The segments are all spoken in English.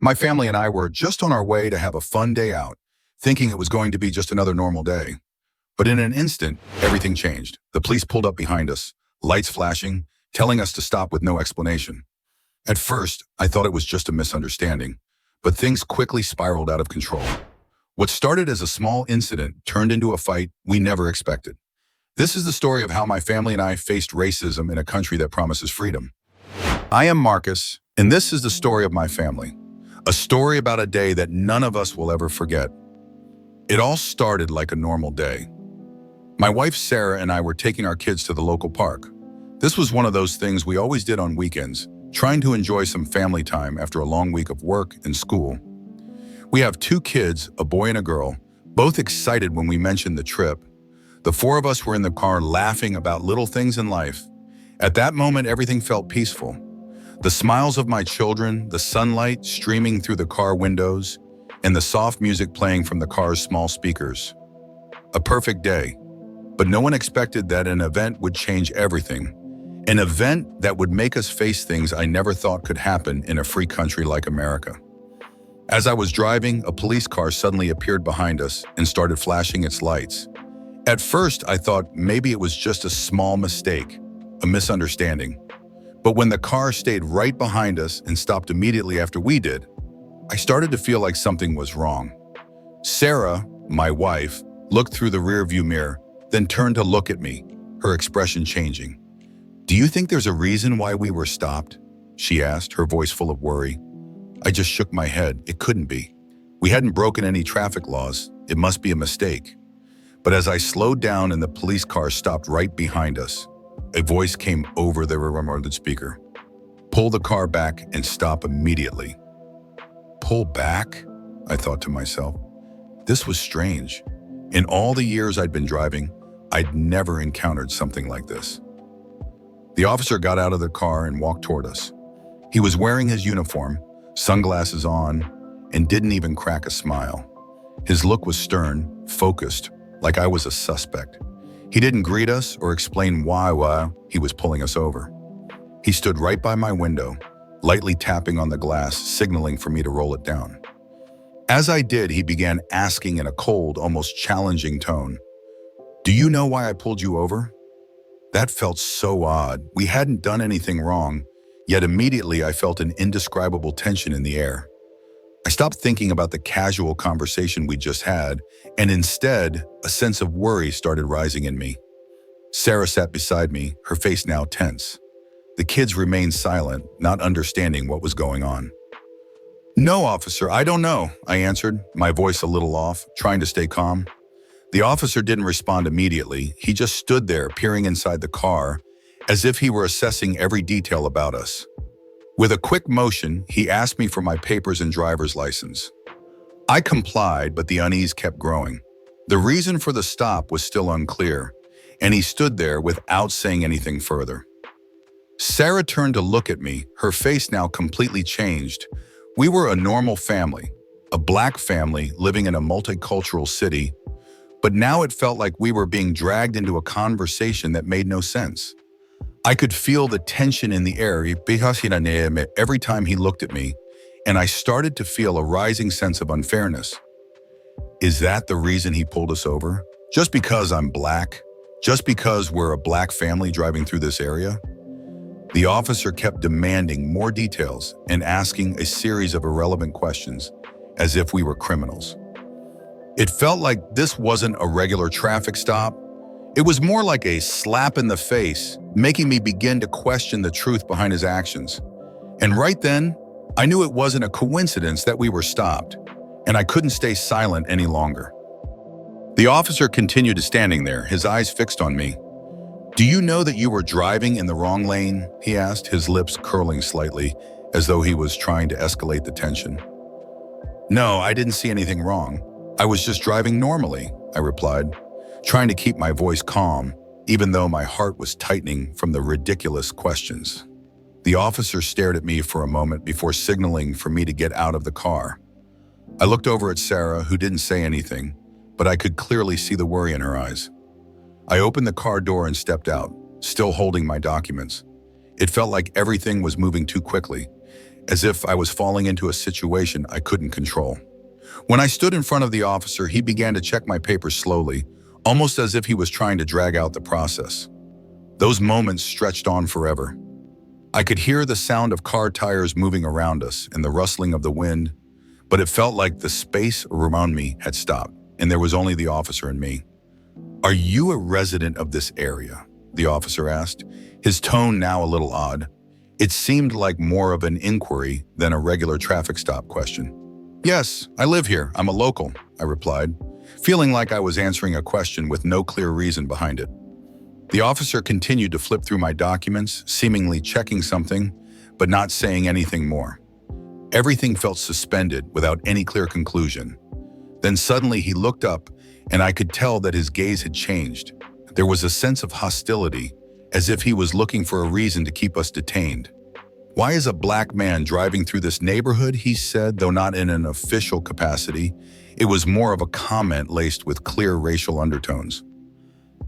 My family and I were just on our way to have a fun day out, thinking it was going to be just another normal day. But in an instant, everything changed. The police pulled up behind us, lights flashing, telling us to stop with no explanation. At first, I thought it was just a misunderstanding, but things quickly spiraled out of control. What started as a small incident turned into a fight we never expected. This is the story of how my family and I faced racism in a country that promises freedom. I am Marcus, and this is the story of my family. A story about a day that none of us will ever forget. It all started like a normal day. My wife Sarah and I were taking our kids to the local park. This was one of those things we always did on weekends, trying to enjoy some family time after a long week of work and school. We have two kids, a boy and a girl, both excited when we mentioned the trip. The four of us were in the car laughing about little things in life. At that moment, everything felt peaceful. The smiles of my children, the sunlight streaming through the car windows, and the soft music playing from the car's small speakers. A perfect day, but no one expected that an event would change everything. An event that would make us face things I never thought could happen in a free country like America. As I was driving, a police car suddenly appeared behind us and started flashing its lights. At first, I thought maybe it was just a small mistake, a misunderstanding. But when the car stayed right behind us and stopped immediately after we did, I started to feel like something was wrong. Sarah, my wife, looked through the rearview mirror, then turned to look at me, her expression changing. "Do you think there's a reason why we were stopped?" she asked, her voice full of worry. I just shook my head. It couldn't be. We hadn't broken any traffic laws. It must be a mistake. But as I slowed down and the police car stopped right behind us, a voice came over the remote speaker. "Pull the car back and stop immediately." Pull back? I thought to myself. This was strange. In all the years I'd been driving, I'd never encountered something like this. The officer got out of the car and walked toward us. He was wearing his uniform, sunglasses on, and didn't even crack a smile. His look was stern, focused, like I was a suspect. He didn't greet us or explain why he was pulling us over. He stood right by my window, lightly tapping on the glass, signaling for me to roll it down. As I did, he began asking in a cold, almost challenging tone, "Do you know why I pulled you over?" That felt so odd. We hadn't done anything wrong, yet immediately I felt an indescribable tension in the air. I stopped thinking about the casual conversation we just had, and instead, a sense of worry started rising in me. Sarah sat beside me, her face now tense. The kids remained silent, not understanding what was going on. "No, officer, I don't know," I answered, my voice a little off, trying to stay calm. The officer didn't respond immediately. He just stood there, peering inside the car, as if he were assessing every detail about us. With a quick motion, he asked me for my papers and driver's license. I complied, but the unease kept growing. The reason for the stop was still unclear, and he stood there without saying anything further. Sarah turned to look at me, her face now completely changed. We were a normal family, a black family living in a multicultural city, but now it felt like we were being dragged into a conversation that made no sense. I could feel the tension in the air every time he looked at me, and I started to feel a rising sense of unfairness. Is that the reason he pulled us over? Just because I'm black? Just because we're a black family driving through this area? The officer kept demanding more details and asking a series of irrelevant questions, as if we were criminals. It felt like this wasn't a regular traffic stop. It was more like a slap in the face, making me begin to question the truth behind his actions. And right then, I knew it wasn't a coincidence that we were stopped, and I couldn't stay silent any longer. The officer continued standing there, his eyes fixed on me. "Do you know that you were driving in the wrong lane?" he asked, his lips curling slightly, as though he was trying to escalate the tension. "No, I didn't see anything wrong. I was just driving normally," I replied, trying to keep my voice calm, even though my heart was tightening from the ridiculous questions. The officer stared at me for a moment before signaling for me to get out of the car. I looked over at Sarah, who didn't say anything, but I could clearly see the worry in her eyes. I opened the car door and stepped out, still holding my documents. It felt like everything was moving too quickly, as if I was falling into a situation I couldn't control. When I stood in front of the officer, he began to check my papers slowly, almost as if he was trying to drag out the process. Those moments stretched on forever. I could hear the sound of car tires moving around us and the rustling of the wind, but it felt like the space around me had stopped, and there was only the officer and me. "Are you a resident of this area?" the officer asked, his tone now a little odd. It seemed like more of an inquiry than a regular traffic stop question. "Yes, I live here. I'm a local," I replied, feeling like I was answering a question with no clear reason behind it. The officer continued to flip through my documents, seemingly checking something, but not saying anything more. Everything felt suspended without any clear conclusion. Then suddenly he looked up, and I could tell that his gaze had changed. There was a sense of hostility, as if he was looking for a reason to keep us detained. "Why is a black man driving through this neighborhood?" he said, though not in an official capacity. It was more of a comment laced with clear racial undertones.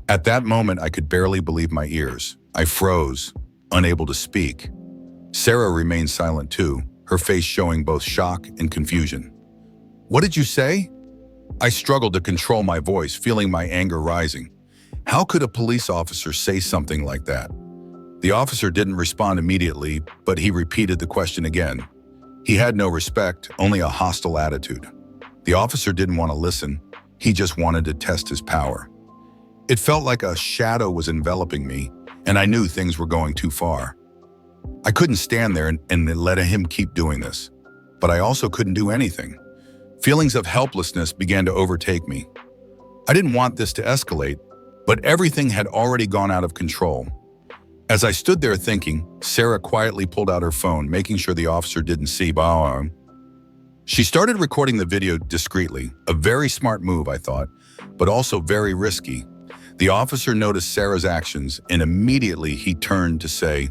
At that moment, I could barely believe my ears. I froze, unable to speak. Sarah remained silent too, her face showing both shock and confusion. "What did you say?" I struggled to control my voice, feeling my anger rising. How could a police officer say something like that? The officer didn't respond immediately, but he repeated the question again. He had no respect, only a hostile attitude. The officer didn't want to listen. He just wanted to test his power. It felt like a shadow was enveloping me, and I knew things were going too far. I couldn't stand there and let him keep doing this, but I also couldn't do anything. Feelings of helplessness began to overtake me. I didn't want this to escalate, but everything had already gone out of control. As I stood there thinking, Sarah quietly pulled out her phone, making sure the officer didn't see. She started recording the video discreetly, a very smart move, I thought, but also very risky. The officer noticed Sarah's actions, and immediately he turned to say,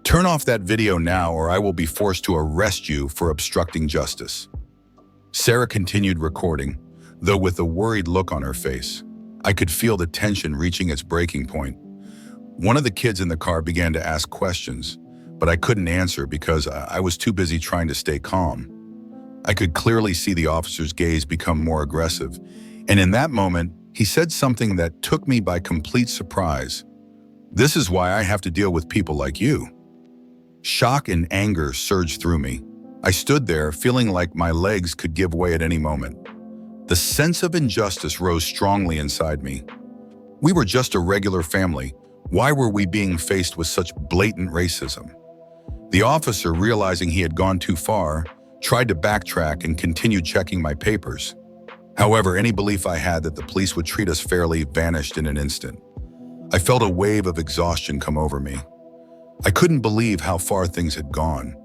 "Turn off that video now or I will be forced to arrest you for obstructing justice." Sarah continued recording, though with a worried look on her face. I could feel the tension reaching its breaking point. One of the kids in the car began to ask questions, but I couldn't answer because I was too busy trying to stay calm. I could clearly see the officer's gaze become more aggressive, and in that moment, he said something that took me by complete surprise. "This is why I have to deal with people like you." Shock and anger surged through me. I stood there feeling like my legs could give way at any moment. The sense of injustice rose strongly inside me. We were just a regular family. Why were we being faced with such blatant racism? The officer, realizing he had gone too far, tried to backtrack and continued checking my papers. However, any belief I had that the police would treat us fairly vanished in an instant. I felt a wave of exhaustion come over me. I couldn't believe how far things had gone.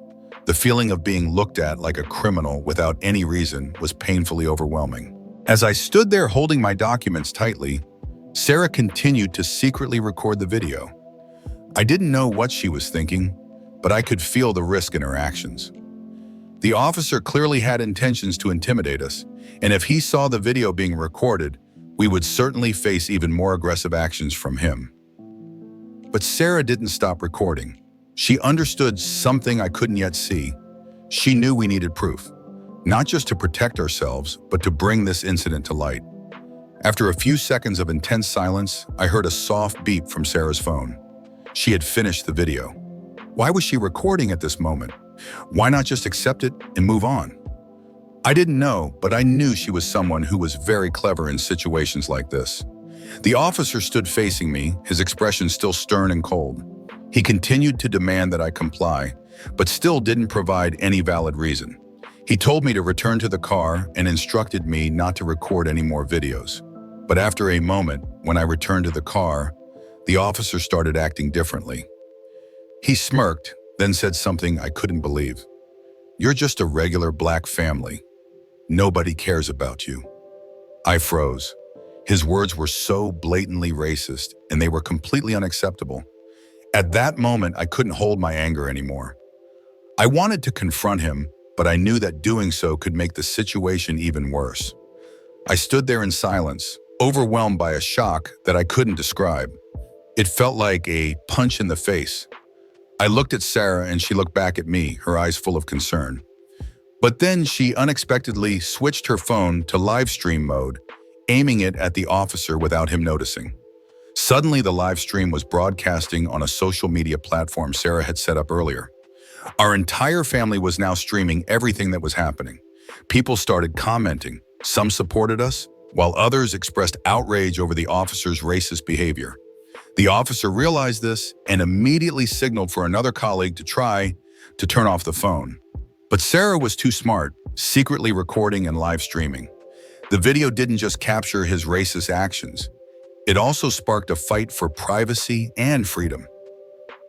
The feeling of being looked at like a criminal without any reason was painfully overwhelming. As I stood there holding my documents tightly, Sarah continued to secretly record the video. I didn't know what she was thinking, but I could feel the risk in her actions. The officer clearly had intentions to intimidate us, and if he saw the video being recorded, we would certainly face even more aggressive actions from him. But Sarah didn't stop recording. She understood something I couldn't yet see. She knew we needed proof, not just to protect ourselves, but to bring this incident to light. After a few seconds of intense silence, I heard a soft beep from Sarah's phone. She had finished the video. Why was she recording at this moment? Why not just accept it and move on? I didn't know, but I knew she was someone who was very clever in situations like this. The officer stood facing me, his expression still stern and cold. He continued to demand that I comply, but still didn't provide any valid reason. He told me to return to the car and instructed me not to record any more videos. But after a moment, when I returned to the car, the officer started acting differently. He smirked, then said something I couldn't believe. "You're just a regular black family. Nobody cares about you." I froze. His words were so blatantly racist, and they were completely unacceptable. At that moment, I couldn't hold my anger anymore. I wanted to confront him, but I knew that doing so could make the situation even worse. I stood there in silence, overwhelmed by a shock that I couldn't describe. It felt like a punch in the face. I looked at Sarah and she looked back at me, her eyes full of concern. But then she unexpectedly switched her phone to live stream mode, aiming it at the officer without him noticing. Suddenly, the live stream was broadcasting on a social media platform Sarah had set up earlier. Our entire family was now streaming everything that was happening. People started commenting. Some supported us, while others expressed outrage over the officer's racist behavior. The officer realized this and immediately signaled for another colleague to try to turn off the phone. But Sarah was too smart, secretly recording and live streaming. The video didn't just capture his racist actions. It also sparked a fight for privacy and freedom.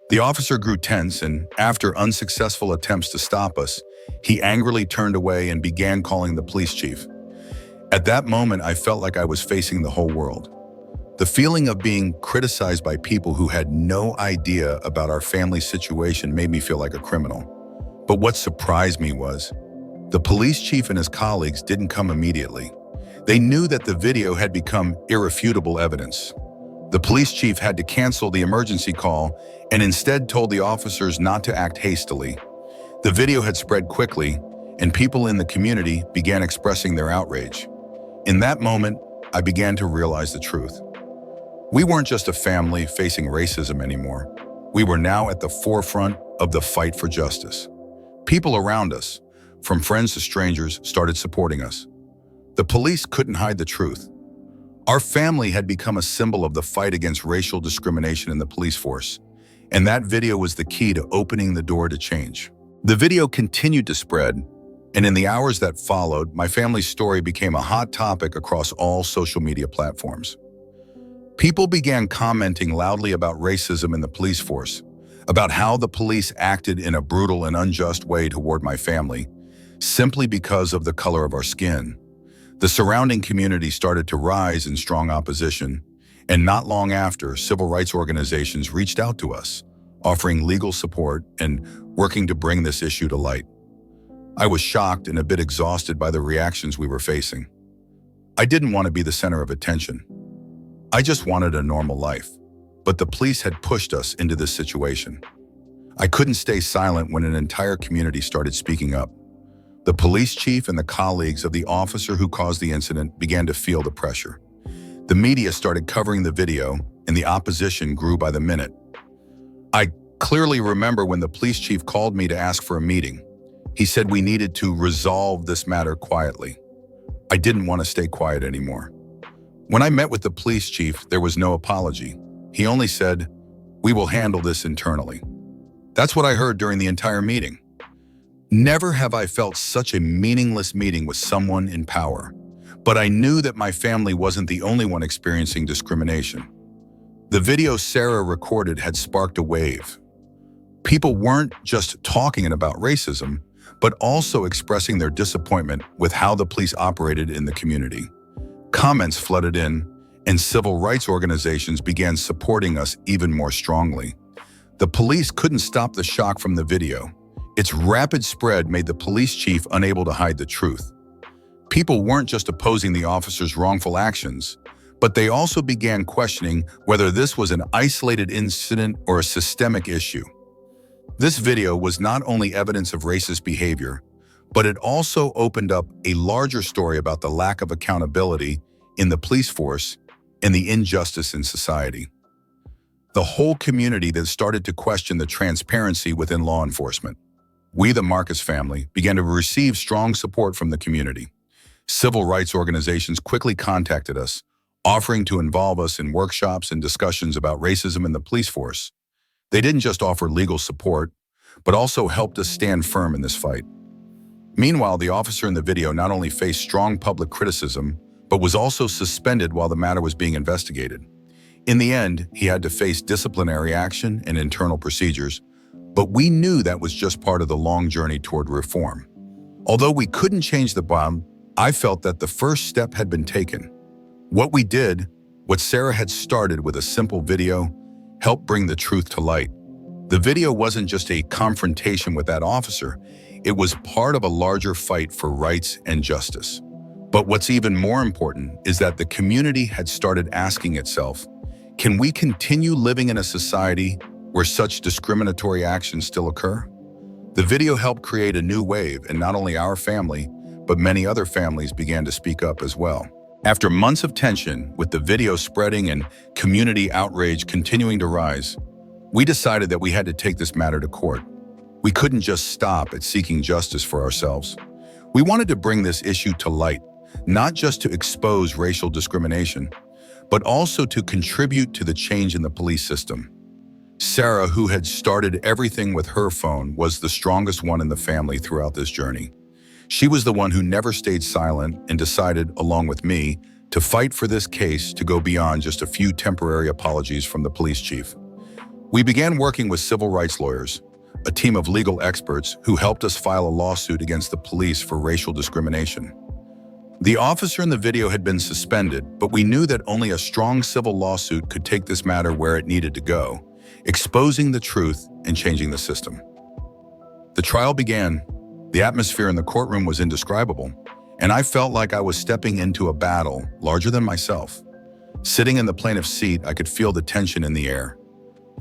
The officer grew tense, and after unsuccessful attempts to stop us, he angrily turned away and began calling the police chief. At that moment, I felt like I was facing the whole world. The feeling of being criticized by people who had no idea about our family's situation made me feel like a criminal. But what surprised me was, the police chief and his colleagues didn't come immediately. They knew that the video had become irrefutable evidence. The police chief had to cancel the emergency call and instead told the officers not to act hastily. The video had spread quickly, and people in the community began expressing their outrage. In that moment, I began to realize the truth. We weren't just a family facing racism anymore. We were now at the forefront of the fight for justice. People around us, from friends to strangers, started supporting us. The police couldn't hide the truth. Our family had become a symbol of the fight against racial discrimination in the police force, and that video was the key to opening the door to change. The video continued to spread, and in the hours that followed, my family's story became a hot topic across all social media platforms. People began commenting loudly about racism in the police force, about how the police acted in a brutal and unjust way toward my family, simply because of the color of our skin. The surrounding community started to rise in strong opposition, and not long after, civil rights organizations reached out to us, offering legal support and working to bring this issue to light. I was shocked and a bit exhausted by the reactions we were facing. I didn't want to be the center of attention. I just wanted a normal life, but the police had pushed us into this situation. I couldn't stay silent when an entire community started speaking up. The police chief and the colleagues of the officer who caused the incident began to feel the pressure. The media started covering the video, and the opposition grew by the minute. I clearly remember when the police chief called me to ask for a meeting. He said we needed to resolve this matter quietly. I didn't want to stay quiet anymore. When I met with the police chief, there was no apology. He only said, "We will handle this internally." That's what I heard during the entire meeting. Never have I felt such a meaningless meeting with someone in power, but I knew that my family wasn't the only one experiencing discrimination. The video Sarah recorded had sparked a wave. People weren't just talking about racism, but also expressing their disappointment with how the police operated in the community. Comments flooded in, and civil rights organizations began supporting us even more strongly. The police couldn't stop the shock from the video. Its rapid spread made the police chief unable to hide the truth. People weren't just opposing the officer's wrongful actions, but they also began questioning whether this was an isolated incident or a systemic issue. This video was not only evidence of racist behavior, but it also opened up a larger story about the lack of accountability in the police force and the injustice in society. The whole community then started to question the transparency within law enforcement. We, the Marcus family, began to receive strong support from the community. Civil rights organizations quickly contacted us, offering to involve us in workshops and discussions about racism in the police force. They didn't just offer legal support, but also helped us stand firm in this fight. Meanwhile, the officer in the video not only faced strong public criticism, but was also suspended while the matter was being investigated. In the end, he had to face disciplinary action and internal procedures, but we knew that was just part of the long journey toward reform. Although we couldn't change the bomb, I felt that the first step had been taken. What we did, what Sarah had started with a simple video, helped bring the truth to light. The video wasn't just a confrontation with that officer, it was part of a larger fight for rights and justice. But what's even more important is that the community had started asking itself, can we continue living in a society where such discriminatory actions still occur? The video helped create a new wave, and not only our family, but many other families began to speak up as well. After months of tension, with the video spreading and community outrage continuing to rise, we decided that we had to take this matter to court. We couldn't just stop at seeking justice for ourselves. We wanted to bring this issue to light, not just to expose racial discrimination, but also to contribute to the change in the police system. Sarah, who had started everything with her phone, was the strongest one in the family throughout this journey. She was the one who never stayed silent and decided, along with me, to fight for this case to go beyond just a few temporary apologies from the police chief. We began working with civil rights lawyers, a team of legal experts who helped us file a lawsuit against the police for racial discrimination. The officer in the video had been suspended, but we knew that only a strong civil lawsuit could take this matter where it needed to go, exposing the truth and changing the system. The trial began. The atmosphere in the courtroom was indescribable, and I felt like I was stepping into a battle larger than myself. Sitting in the plaintiff's seat, I could feel the tension in the air.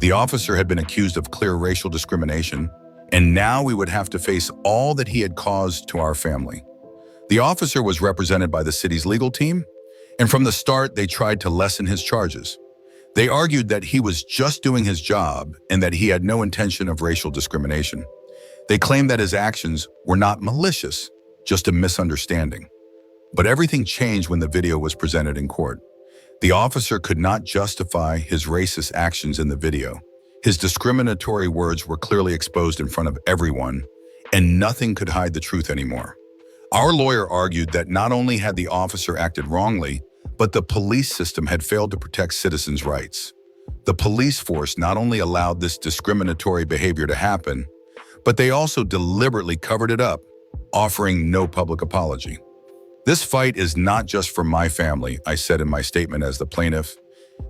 The officer had been accused of clear racial discrimination, and now we would have to face all that he had caused to our family. The officer was represented by the city's legal team, and from the start, they tried to lessen his charges. They argued that he was just doing his job and that he had no intention of racial discrimination. They claimed that his actions were not malicious, just a misunderstanding. But everything changed when the video was presented in court. The officer could not justify his racist actions in the video. His discriminatory words were clearly exposed in front of everyone, and nothing could hide the truth anymore. Our lawyer argued that not only had the officer acted wrongly, but the police system had failed to protect citizens' rights. The police force not only allowed this discriminatory behavior to happen, but they also deliberately covered it up, offering no public apology. This fight is not just for my family, I said in my statement as the plaintiff.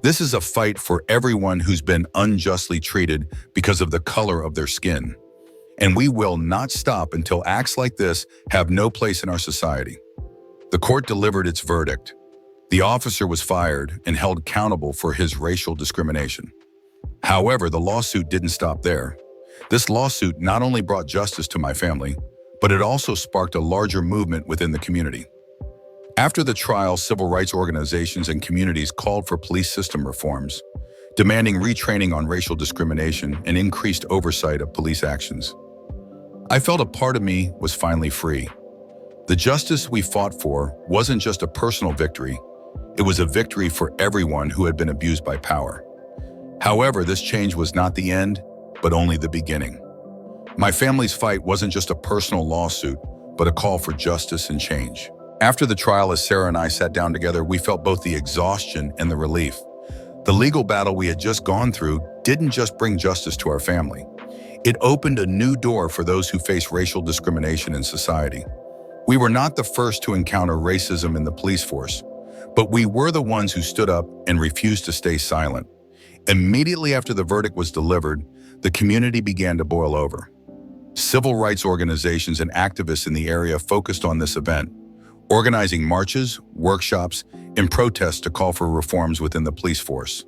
This is a fight for everyone who's been unjustly treated because of the color of their skin. And we will not stop until acts like this have no place in our society. The court delivered its verdict. The officer was fired and held accountable for his racial discrimination. However, the lawsuit didn't stop there. This lawsuit not only brought justice to my family, but it also sparked a larger movement within the community. After the trial, civil rights organizations and communities called for police system reforms, demanding retraining on racial discrimination and increased oversight of police actions. I felt a part of me was finally free. The justice we fought for wasn't just a personal victory, it was a victory for everyone who had been abused by power. However, this change was not the end, but only the beginning. My family's fight wasn't just a personal lawsuit, but a call for justice and change. After the trial, as Sarah and I sat down together, we felt both the exhaustion and the relief. The legal battle we had just gone through didn't just bring justice to our family. It opened a new door for those who face racial discrimination in society. We were not the first to encounter racism in the police force, but we were the ones who stood up and refused to stay silent. Immediately after the verdict was delivered, the community began to boil over. Civil rights organizations and activists in the area focused on this event, organizing marches, workshops, and protests to call for reforms within the police force.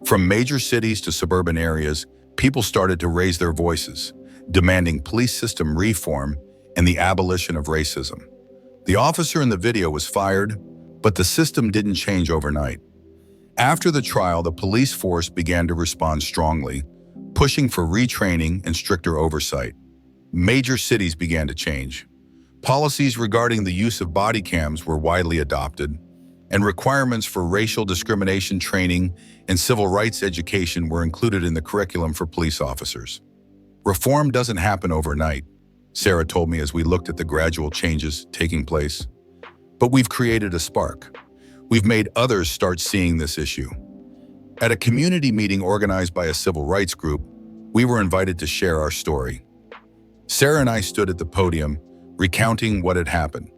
From major cities to suburban areas, people started to raise their voices, demanding police system reform and the abolition of racism. The officer in the video was fired, but the system didn't change overnight. After the trial, the police force began to respond strongly, pushing for retraining and stricter oversight. Major cities began to change. Policies regarding the use of body cams were widely adopted, and requirements for racial discrimination training and civil rights education were included in the curriculum for police officers. Reform doesn't happen overnight, Sarah told me as we looked at the gradual changes taking place. But we've created a spark. We've made others start seeing this issue. At a community meeting organized by a civil rights group, we were invited to share our story. Sarah and I stood at the podium, recounting what had happened,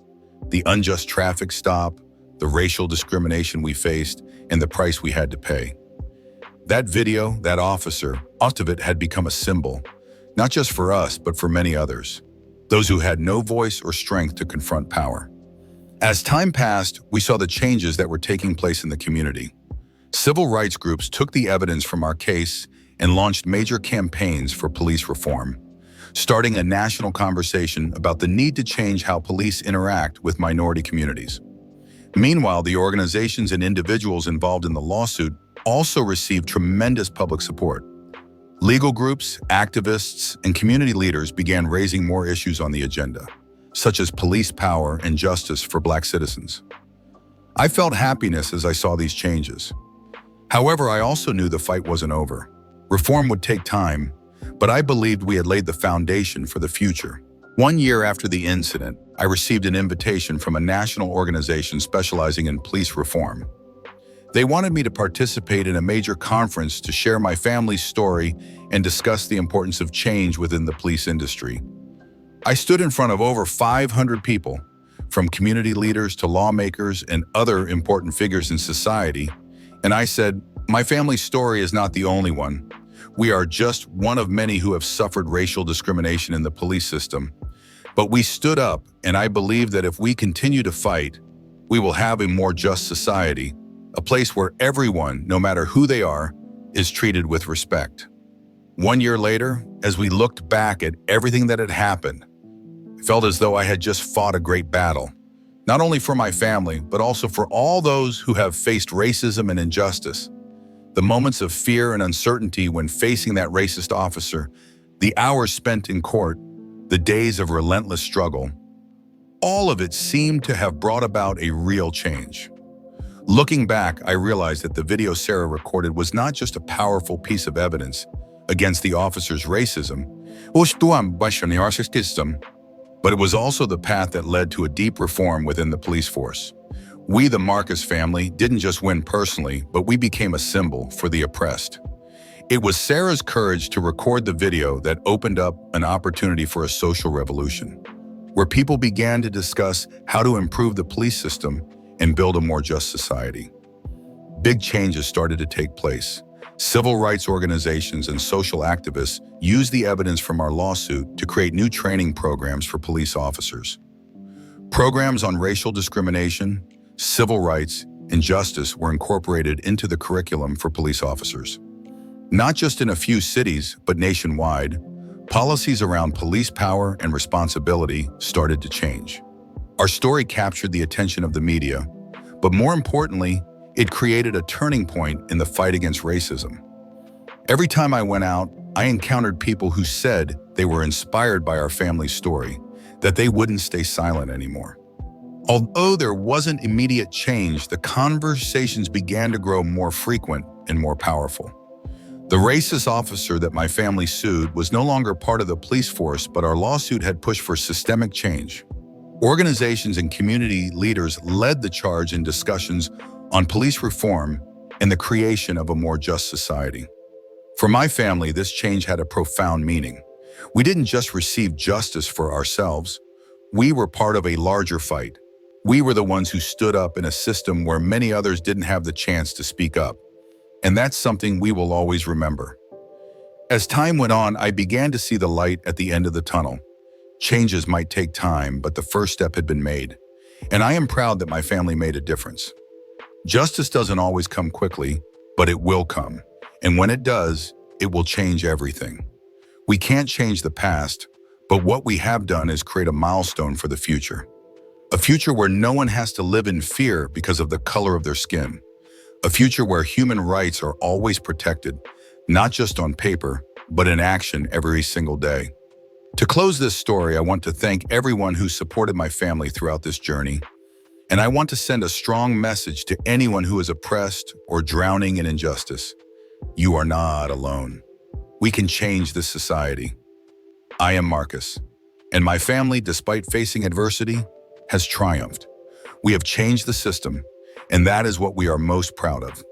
the unjust traffic stop, the racial discrimination we faced, and the price we had to pay. That video, that officer, most of it had become a symbol, not just for us, but for many others, those who had no voice or strength to confront power. As time passed, we saw the changes that were taking place in the community. Civil rights groups took the evidence from our case and launched major campaigns for police reform, starting a national conversation about the need to change how police interact with minority communities. Meanwhile, the organizations and individuals involved in the lawsuit also received tremendous public support. Legal groups, activists, and community leaders began raising more issues on the agenda, such as police power and justice for Black citizens. I felt happiness as I saw these changes. However, I also knew the fight wasn't over. Reform would take time, but I believed we had laid the foundation for the future. 1 year after the incident, I received an invitation from a national organization specializing in police reform. They wanted me to participate in a major conference to share my family's story and discuss the importance of change within the police industry. I stood in front of over 500 people, from community leaders to lawmakers and other important figures in society, and I said, "My family's story is not the only one. We are just one of many who have suffered racial discrimination in the police system. But we stood up, and I believe that if we continue to fight, we will have a more just society, a place where everyone, no matter who they are, is treated with respect." 1 year later, as we looked back at everything that had happened, I felt as though I had just fought a great battle, not only for my family, but also for all those who have faced racism and injustice. The moments of fear and uncertainty when facing that racist officer, the hours spent in court, the days of relentless struggle, all of it seemed to have brought about a real change. Looking back, I realized that the video Sarah recorded was not just a powerful piece of evidence against the officer's racism, but it was also the path that led to a deep reform within the police force. We, the Marcus family, didn't just win personally, but we became a symbol for the oppressed. It was Sarah's courage to record the video that opened up an opportunity for a social revolution, where people began to discuss how to improve the police system and build a more just society. Big changes started to take place. Civil rights organizations and social activists used the evidence from our lawsuit to create new training programs for police officers. Programs on racial discrimination, civil rights, and justice were incorporated into the curriculum for police officers. Not just in a few cities, but nationwide, policies around police power and responsibility started to change. Our story captured the attention of the media, but more importantly, it created a turning point in the fight against racism. Every time I went out, I encountered people who said they were inspired by our family's story, that they wouldn't stay silent anymore. Although there wasn't immediate change, the conversations began to grow more frequent and more powerful. The racist officer that my family sued was no longer part of the police force, but our lawsuit had pushed for systemic change. Organizations and community leaders led the charge in discussions on police reform and the creation of a more just society. For my family, this change had a profound meaning. We didn't just receive justice for ourselves. We were part of a larger fight. We were the ones who stood up in a system where many others didn't have the chance to speak up. And that's something we will always remember. As time went on, I began to see the light at the end of the tunnel. Changes might take time, but the first step had been made. And I am proud that my family made a difference. Justice doesn't always come quickly, but it will come. And when it does, it will change everything. We can't change the past, but what we have done is create a milestone for the future. A future where no one has to live in fear because of the color of their skin. A future where human rights are always protected, not just on paper, but in action every single day. To close this story, I want to thank everyone who supported my family throughout this journey. And I want to send a strong message to anyone who is oppressed or drowning in injustice. You are not alone. We can change this society. I am Marcus, and my family, despite facing adversity, has triumphed. We have changed the system, and that is what we are most proud of.